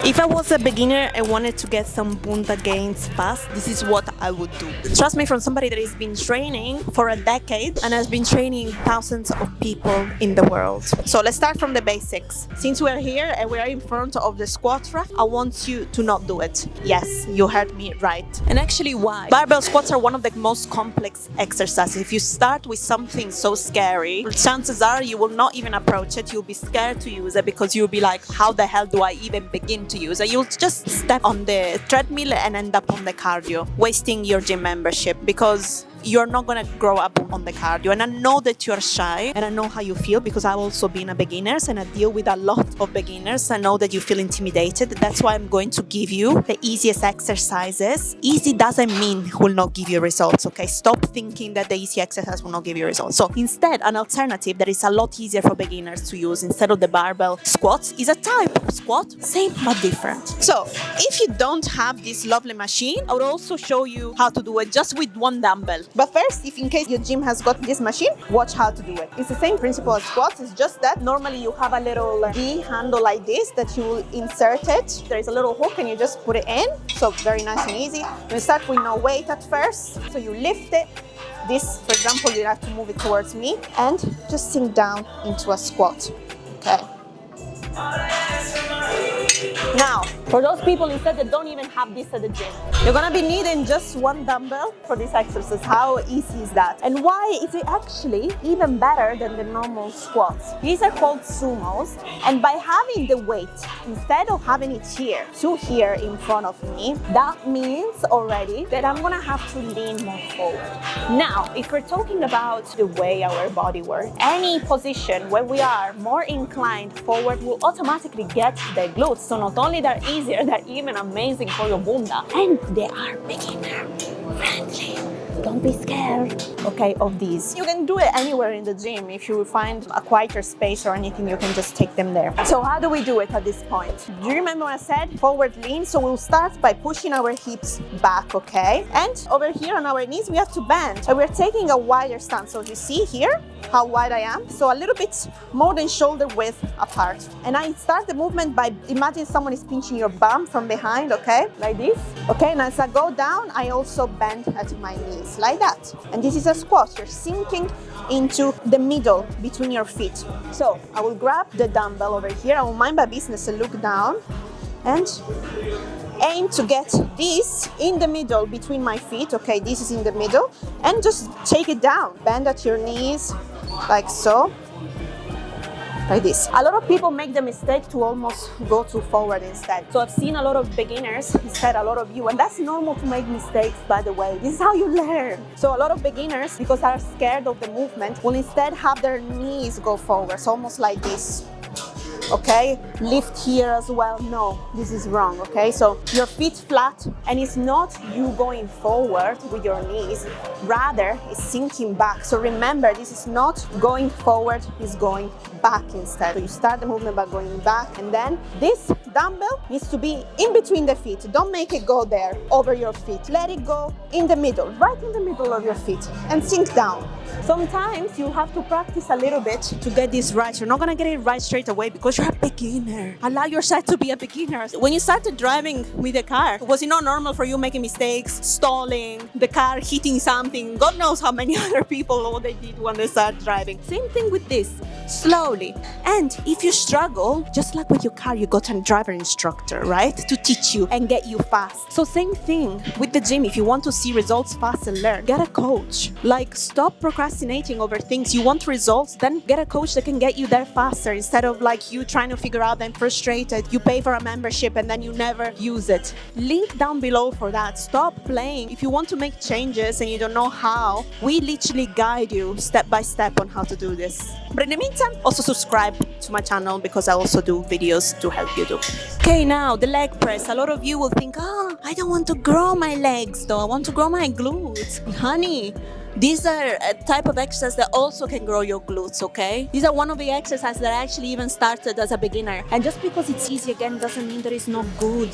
If I was a beginner and wanted to get some bunda gains fast, this is what I would do. Trust me, from somebody that has been training for a decade and has been training thousands of people in the world. So let's start from the basics. Since we're here and we're in front of the squat rack, I want you to not do it. Yes, you heard me right. And actually, why? Barbell squats are one of the most complex exercises. If you start with something so scary, chances are you will not even approach it. You'll be scared to use it because you'll be like, how the hell do I even begin to use it? You'll just step on the treadmill and end up on the cardio, wasting your gym membership because you're not going to grow up on the cardio. And I know that you're shy and I know how you feel because I've also been a beginner and I deal with a lot of beginners. I know that you feel intimidated. That's why I'm going to give you the easiest exercises. Easy doesn't mean will not give you results, okay? Stop thinking that the easy exercise will not give you results. So instead, an alternative that is a lot easier for beginners to use instead of the barbell squats is a type of squat, same but different. So if you don't have this lovely machine, I will also show you how to do it just with one dumbbell. But first, if in case your gym has got this machine, watch how to do it. It's the same principle as squats, it's just that normally you have a little D handle like this that you will insert it. There is a little hook and you just put it in. So very nice and easy. You start with no weight at first. So you lift it. This, for example, you have to move it towards me and just sink down into a squat. Okay. Now, for those people instead that don't even have this at the gym, you're gonna be needing just one dumbbell for this exercise. How easy is that? And why is it actually even better than the normal squats? These are called Sumos, and by having the weight, instead of having it here, here in front of me, that means already that I'm gonna have to lean more forward. Now, if we're talking about the way our body works, any position where we are more inclined forward will automatically get the glutes. So not only they're easier, they're even amazing for your bunda. And they are beginner friendly. Don't be scared, okay, of these. You can do it anywhere in the gym. If you find a quieter space or anything, you can just take them there. So how do we do it at this point? Do you remember what I said? Forward lean. So we'll start by pushing our hips back, okay? And over here on our knees, we have to bend. And we're taking a wider stance. So you see here how wide I am? So a little bit more than shoulder width apart. And I start the movement by imagine someone is pinching your bum from behind, okay? Like this. Okay, and as I go down, I also bend at my knees. Like that. And this is a squat. You're sinking into the middle between your feet. So I will grab the dumbbell over here. I will mind my business and look down and aim to get this in the middle between my feet. Okay, this is in the middle. And just take it down. Bend at your knees like so. Like this. A lot of people make the mistake to almost go too forward instead. So I've seen a lot of beginners, instead a lot of you, and that's normal to make mistakes, by the way. This is how you learn. So a lot of beginners, because they're scared of the movement, will instead have their knees go forward. So almost like this. Okay, lift here as well. No, this is wrong, okay? So your feet flat, and it's not you going forward with your knees, rather it's sinking back. So remember, this is not going forward, it's going back instead. So you start the movement by going back, and then this dumbbell needs to be in between the feet. Don't make it go there, over your feet. Let it go in the middle, right in the middle of your feet, and sink down. Sometimes you have to practice a little bit to get this right. You're not gonna get it right straight away because you're a beginner. Allow yourself to be a beginner. When you started driving with a car, was it not normal for you making mistakes, stalling, the car hitting something? God knows how many other people what they did when they started driving. Same thing with this, slowly. And if you struggle, just like with your car, you got a driver instructor, right? To teach you and get you fast. So same thing with the gym. If you want to see results fast and learn, get a coach. Like stop procrastinating over things. You want results, then get a coach that can get you there faster instead of like you trying to figure out and frustrated. You pay for a membership and then you never use it. Link down below for that. Stop playing. If you want to make changes and you don't know how, we literally guide you step by step on how to do this. But in the meantime, also subscribe to my channel because I also do videos to help you do. Okay, now the leg press. A lot of you will think, I don't want to grow my legs though. I want to grow my glutes. Honey, These are a type of exercise that also can grow your glutes, okay? These are one of the exercises that I actually even started as a beginner. And just because it's easy again doesn't mean that it's not good.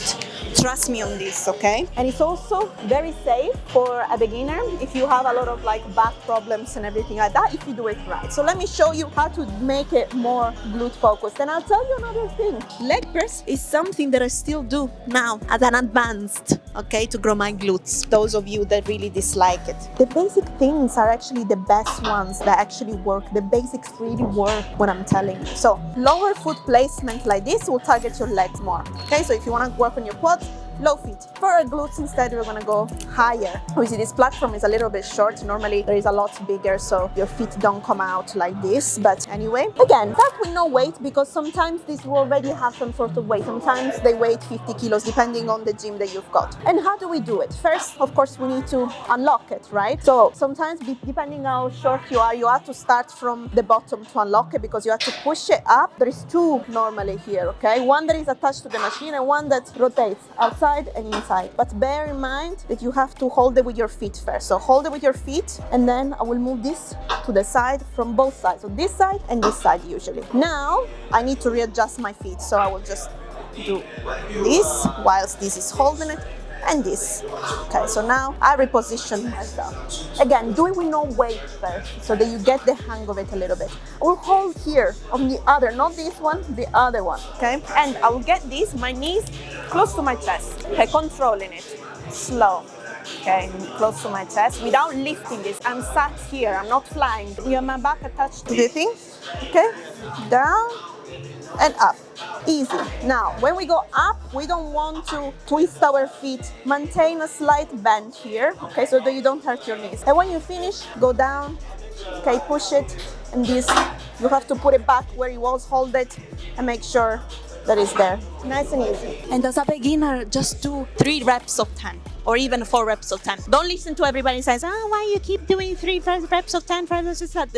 Trust me on this, okay? And it's also very safe for a beginner if you have a lot of like back problems and everything like that, if you do it right. So let me show you how to make it more glute focused. And I'll tell you another thing. Leg press is something that I still do now as an advanced, okay, to grow my glutes. Those of you that really dislike it. The basic things are actually the best ones that actually work. The basics really work when I'm telling you. So lower foot placement like this will target your legs more. Okay, so if you want to work on your quads, low feet. For our glutes instead, we're gonna go higher. Obviously this platform is a little bit short. Normally there is a lot bigger, so your feet don't come out like this. But anyway, again, start with no weight, because sometimes these will already have some sort of weight. Sometimes they weigh 50 kilos depending on the gym that you've got. And how do we do it? First, of course, we need to unlock it, right? So sometimes depending how short you have to start from the bottom to unlock it, because you have to push it up. There is two normally here, okay? One that is attached to the machine and one that rotates outside and inside. But bear in mind that you have to hold it with your feet first. So hold it with your feet, and then I will move this to the side from both sides. So this side and this side usually. Now I need to readjust my feet. So I will just do this whilst this is holding it, and this. Okay, so now I reposition myself. Again, do it with no weight first, so that you get the hang of it a little bit. I will hold here on the other, not this one, the other one, okay? And I will get this, my knees close to my chest, okay, controlling it, slow. Okay, close to my chest without lifting this. I'm sat here, I'm not flying. You have my back attached to the thing, okay? Down and up. Easy. Now, when we go up, we don't want to twist our feet. Maintain a slight bend here, okay, so that you don't hurt your knees. And when you finish, go down, okay, push it, and this, you have to put it back where it was, hold it, and make sure that it's there. Nice and easy. And as a beginner, just do 3 reps of 10. Or even 4 reps of 10. Don't listen to everybody says, why you keep doing 3 reps of 10?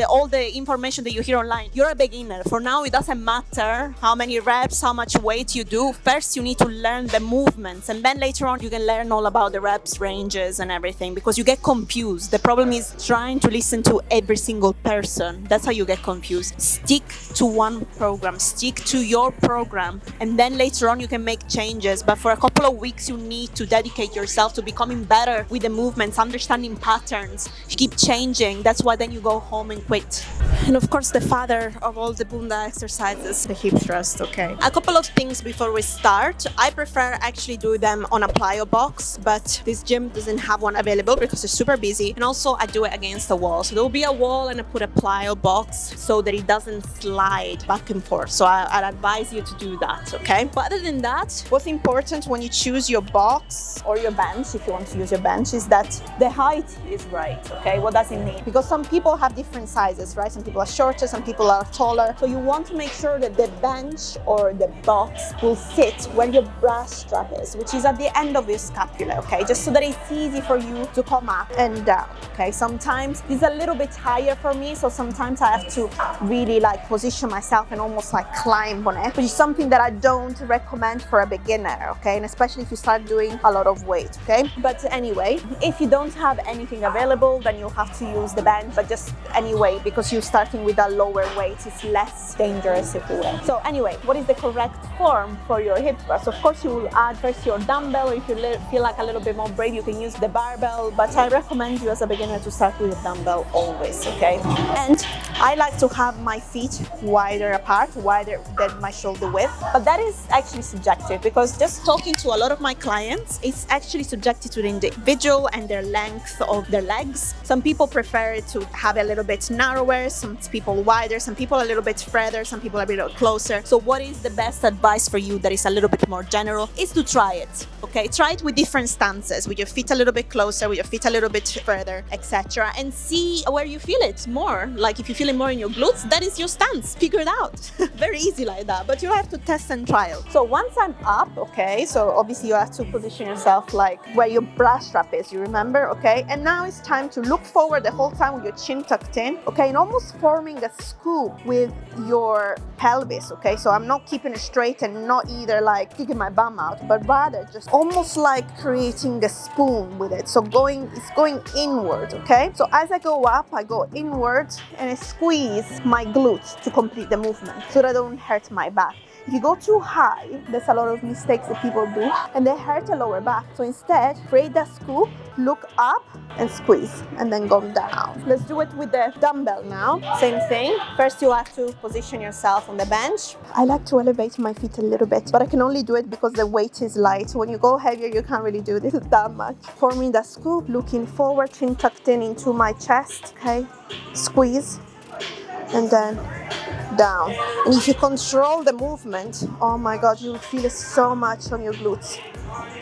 All the information that you hear online. You're a beginner. For now, it doesn't matter how many reps, how much weight you do. First, you need to learn the movements. And then later on, you can learn all about the reps, ranges, and everything. Because you get confused. The problem is trying to listen to every single person. That's how you get confused. Stick to one program. Stick to your program. And then later on, you can make changes. But for a couple of weeks, you need to dedicate yourself to becoming better with the movements, understanding patterns. You keep changing. That's why then you go home and quit. And of course, the father of all the bunda exercises, the hip thrust, okay? A couple of things before we start. I prefer actually do them on a plyo box, but this gym doesn't have one available because it's super busy. And also I do it against a wall. So there will be a wall and I put a plyo box so that it doesn't slide back and forth. So I'd advise you to do that, okay? But other than that, what's important when you choose your box or your bench, if you want to use your bench, is that the height is right, okay? What does it mean? Because some people have different sizes, right? Some people are shorter, some people are taller. So you want to make sure that the bench or the box will sit where your bra strap is, which is at the end of your scapula, okay? Just so that it's easy for you to come up and down, okay? Sometimes it's a little bit higher for me, so sometimes I have to really like position myself and almost like climb on it, which is something that I don't recommend for a beginner, okay? And especially if you start doing a lot of weight, okay? But anyway, if you don't have anything available, then you'll have to use the bench, but just anyway, because you're starting with a lower weight, it's less dangerous, if you will. So anyway, what is the correct form for your hip thrust? Of course, you will add first your dumbbell, or if you feel like a little bit more brave, you can use the barbell, but I recommend you as a beginner to start with a dumbbell always, okay? And I like to have my feet wider apart, wider than my shoulder width, but that is actually subjective, because just talking to a lot of my clients, it's actually subjective to the individual and their length of their legs. Some people prefer it to have a little bit narrower, some people wider, some people a little bit further, some people a bit closer. So what is the best advice for you that is a little bit more general is to try it, okay? Try it with different stances, with your feet a little bit closer, with your feet a little bit further, etc. And see where you feel it more. Like if you feel it more in your glutes, that is your stance. Figure it out. Very easy like that, but you have to test and trial. So once I'm up, okay, so obviously you have to position yourself like where your bra strap is, you remember, okay? And now it's time to look forward the whole time with your chin tucked in, okay? And almost forming a scoop with your pelvis, okay? So I'm not keeping it straight and not either like kicking my bum out, but rather just almost like creating a spoon with it. So it's going inward, okay? So as I go up, I go inward and I squeeze my glutes to complete the movement so that I don't hurt my back. If you go too high, there's a lot of mistakes that people do and they hurt the lower back. So instead, create that scoop, look up and squeeze and then go down. Let's do it with the dumbbell now. Same thing. First, you have to position yourself on the bench. I like to elevate my feet a little bit, but I can only do it because the weight is light. When you go heavier, you can't really do this that much. Forming that scoop, looking forward, chin tucked in into my chest, okay? Squeeze and then down. And if you control the movement, oh my God, you will feel it so much on your glutes.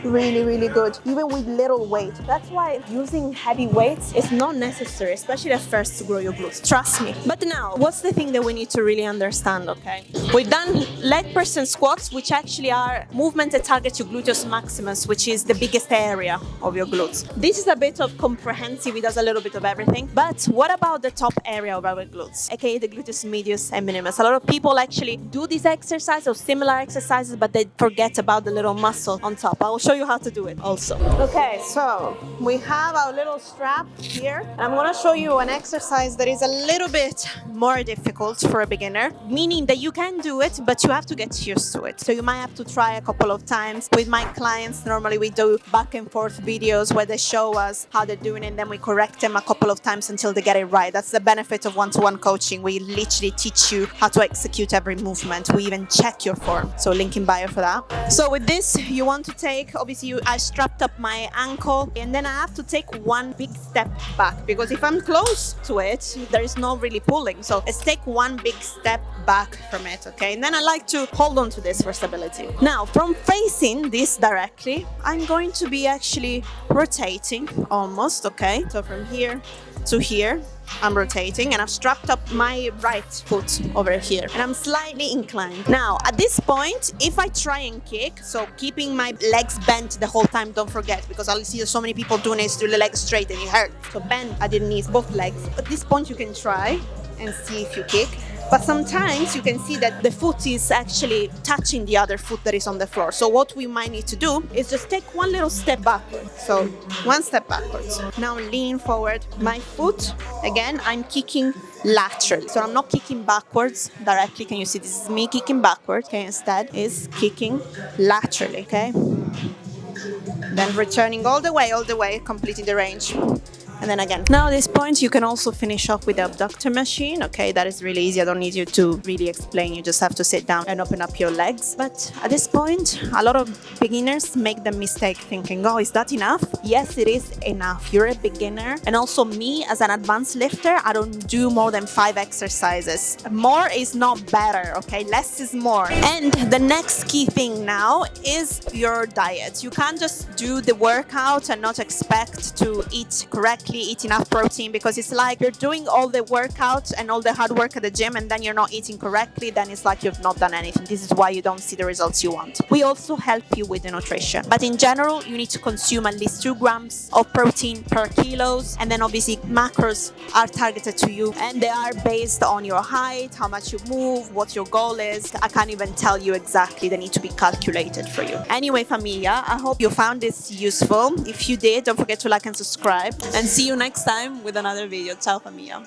Really, really good, even with little weight. That's why using heavy weights is not necessary, especially at first to grow your glutes. Trust me. But now, what's the thing that we need to really understand, okay? We've done leg press and squats, which actually are movements that target your gluteus maximus, which is the biggest area of your glutes. This is a bit of comprehensive, it does a little bit of everything. But what about the top area of our glutes, aka the gluteus medius and minimus? A lot of people actually do this exercise or similar exercises, but they forget about the little muscle on top. I will show you how to do it also. Okay, so we have our little strap here. And I'm going to show you an exercise that is a little bit more difficult for a beginner, meaning that you can do it, but you have to get used to it. So you might have to try a couple of times. With my clients, normally we do back and forth videos where they show us how they're doing it, and then we correct them a couple of times until they get it right. That's the benefit of one-to-one coaching. We literally teach you how to execute every movement. We even check your form. So link in bio for that. So with this, you want to take, obviously I strapped up my ankle, and then I have to take one big step back, because if I'm close to it, there is no really pulling. So let's take one big step back from it, okay? And then I like to hold on to this for stability. Now, from facing this directly, I'm going to be actually rotating almost, okay? So from here to here, I'm rotating, and I've strapped up my right foot over here, and I'm slightly inclined. Now, at this point, if I try and kick, so keeping my legs bent the whole time, don't forget, because I'll see so many people doing it to the legs straight and it hurts. So bend at the knees, both legs. At this point, you can try and see if you kick. But sometimes you can see that the foot is actually touching the other foot that is on the floor. So what we might need to do is just take one little step backwards. So one step backwards. Now lean forward. My foot, again, I'm kicking laterally. So I'm not kicking backwards directly. Can you see this is me kicking backwards? Okay, instead is kicking laterally, okay? Then returning all the way, completing the range. And then again. Now at this point, you can also finish off with the abductor machine. Okay, that is really easy. I don't need you to really explain. You just have to sit down and open up your legs. But at this point, a lot of beginners make the mistake thinking, oh, is that enough? Yes, it is enough. You're a beginner. And also me, as an advanced lifter, I don't do more than 5 exercises. More is not better, okay? Less is more. And the next key thing now is your diet. You can't just do the workout and not expect to eat correctly, eat enough protein, because it's like you're doing all the workout and all the hard work at the gym and then you're not eating correctly, then it's like you've not done anything. This is why you don't see the results you want. We also help you with the nutrition, but in general you need to consume at least 2 grams of protein per kilos, and then obviously macros are targeted to you and they are based on your height, how much you move, what your goal is. I can't even tell you exactly, they need to be calculated for you. Anyway, familia, I hope you found this useful. If you did, don't forget to like and subscribe, and see you next time with another video. Ciao, familia.